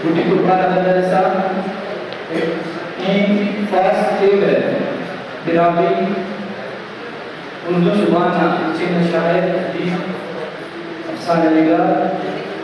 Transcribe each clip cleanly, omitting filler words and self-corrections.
Budi Kupara Madrasa in first level Birabi Urdu Subhana Chin Shahid Afsan Aligarh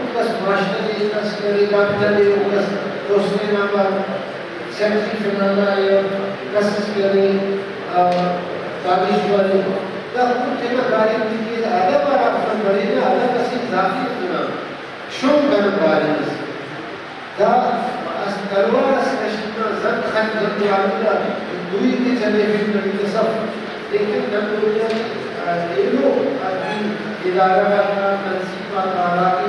Ukas maaşları, ukas karikatları, ukas dostlarına var, semti fırınlar ya, ukas iskari, tabişvari. Da bu tema galim değil, ada var apna barine, ada kasi zafi fırına. Şun benim galimiz. Da as karvar as kaşına zat khan zandiyanında duyu ki çale fırına bir saf. Lekin ben burada elo adli idara karna, tansiba karna ki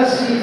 80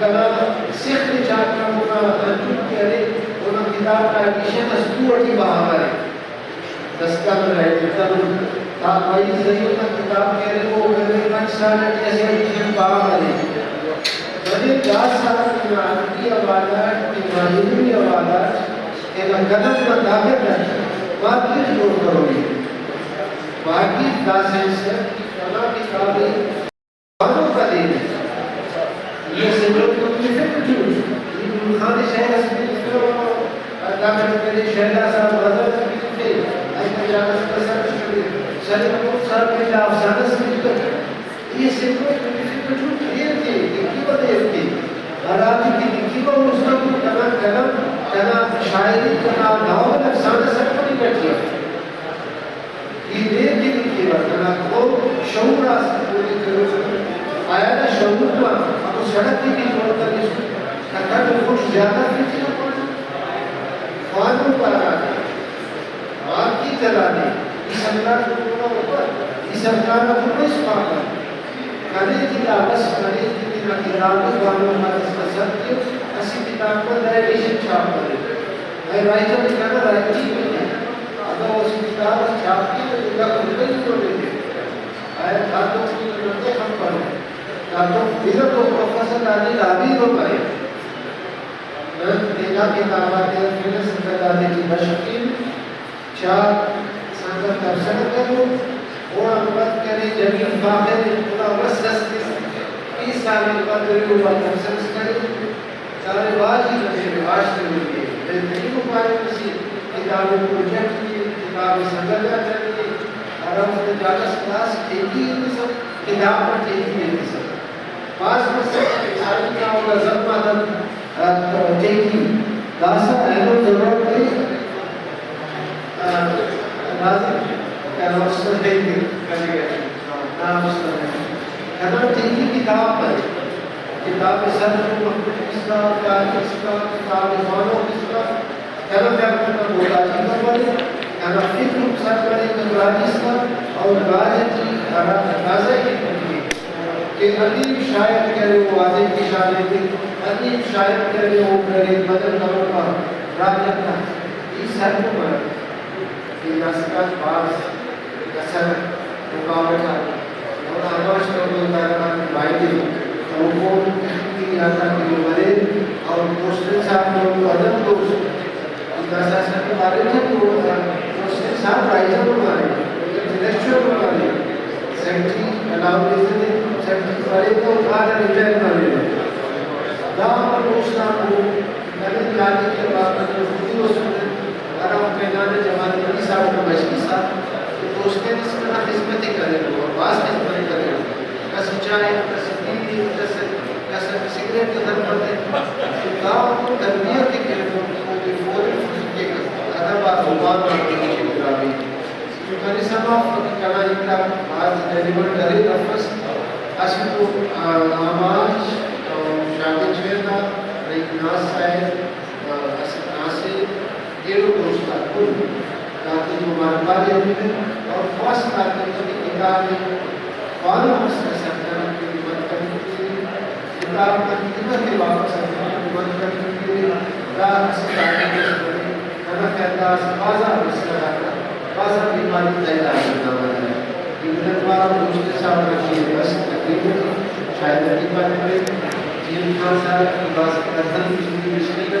کنا سیکھ نے چاہتا ہونا ترجمہ کرے ہونا کتاب کا ایڈیشن استوڑی بہار ہے دستان رہے جتنا تاکائی ذریعہ کتاب کہہ رہے وہ کرنے 5 سال ایسے ایڈیشن بہار ہے بڑے 10 سال کی عالمی عوالات کی ماہرین عوالات کہ قدم کا داخل ہے باقی جوڑ کرو گے باقی داسیں سے کنا کتابیں بانوں کا دین ہے یہ سبب کو فکر کیوں ابن خان شہر اسمت داخل کرے شہدہ صاحب غزل سبیل تھے ایسا جانس پسر شریف کو سر پہلے افسانہ سبیل تھے یہ سبب کو فکر کیوں کھیر تھے کی بدیر تھے عرابی کی لکھی کو مستقل کنا کلم کنا شاعری کنا ناول افسانہ سب کو نہیں کٹیا یہ دیر کی لکھی ہے کنا کو شعور آسان پوری کرو آیا نا شعور کا اب سڑک کی جوڑ کر اس کھٹا تو کچھ زیادہ فکر نہ پڑے خوانوں پر آگا آگ کی جلانے اس سرکار کو پورا اوپر اس سرکار کو پورا اس پاکا کھانے کی لاغس کھانے کی نتیرانوں خوانوں پر اس کا سب کے اسی کتاب کو دائریشن چھاپ کرے میں رائٹر نے کہنا رائٹی میں ہے اگر اس کتاب چھاپ کی تو جگہ کو کئی کو لے دے آئے کھاتوں کی نتے ہم پڑھیں تو میرا تو پروفیسر علی رابی کو کرے میں دیکھا کہ دعوات فیلس سنگردانے کی مشکل 4 سنگرد افسر کرو اور امت کرے جمیل فاخر پورا وسط 20 سال بعد ریو بات افسر کرے سارے باز ہی لگے آج کے لیے میں نہیں کو پائے کسی کتابوں پروجیکٹ کی کتاب سنگردہ چاہیے اور ہم نے جاگس کلاس ٹھیکی سب کتاب پر ٹھیکی نہیں سب پاس میں سے ساری کیا ہوگا ضرب آدم ٹیکی داسا اینو ضرورت نہیں ناظر کہنا اس نے دیکھ کرنے گئے نام اس نے کہنا ٹیکی کتاب پر کتاب صدر محمد کس کا کتاب خوانوں کس کا کہنا کیا کرنا بولا جی کا بڑے کہنا فکر سر بڑے کبراجیس کا اور راجتی رازہ کی کرنے کہ عدیب شاعر کرے وہ واضح کی شاعر تھی عدیب شاعر کرے وہ کرے مدد کرو کا راجت کا اس سر کو مرد کہ ناسکات باز کسر مقابلہ اور آواز کا بولتا ہے بھائی دی اور وہ کی آتا کہ مرے اور مسلم صاحب کو عدم دوست ناسا سر کے بارے میں تو مسلم صاحب رائزہ کو مارے انٹلیکچوئل کو مارے سیکٹری علاوہ سیکٹری بڑے کو کھانا ریٹائر کر لے دام اور اسلام کو نبی جانے کے بعد جو خودی و سنت عرب میدان جماعت نبی صاحب کو مشکی صاحب تو اس کے اس طرح خدمتیں کرے اور بعض خدمتیں کرے کسی چائے کسی تیلی کسی سگریٹ کے در پر دے دام کو تربیت کے کلموں کو بھی فوری کے ادب اور رومان اور کی کتابیں کہانی سماف کہنا اکتا آج ڈیلیور کرے لفظ اسی کو آماج شاہد چویدہ ایک ناس صاحب اسی ناسے دیرو دوستا کل تاکہ جو مارکاری ہوئی ہے اور خواست تاکہ جو کتاب ہے فالو مسئلہ سرکار کی مدد کرنے کے لیے کتاب کا خدمت کے واپس سرکار کی مدد کرنے کے لیے دا اسی تاکہ کے سبرے کہنا کہتا ہے بازار مسئلہ رکھا بازار بیماری تیرہ کرنا بنا ہے ابن دوارا دوسرے صاحب رکھیے بس تقریبا شاید کی بات کریں jedenfalls hat, was er dann für die Geschichte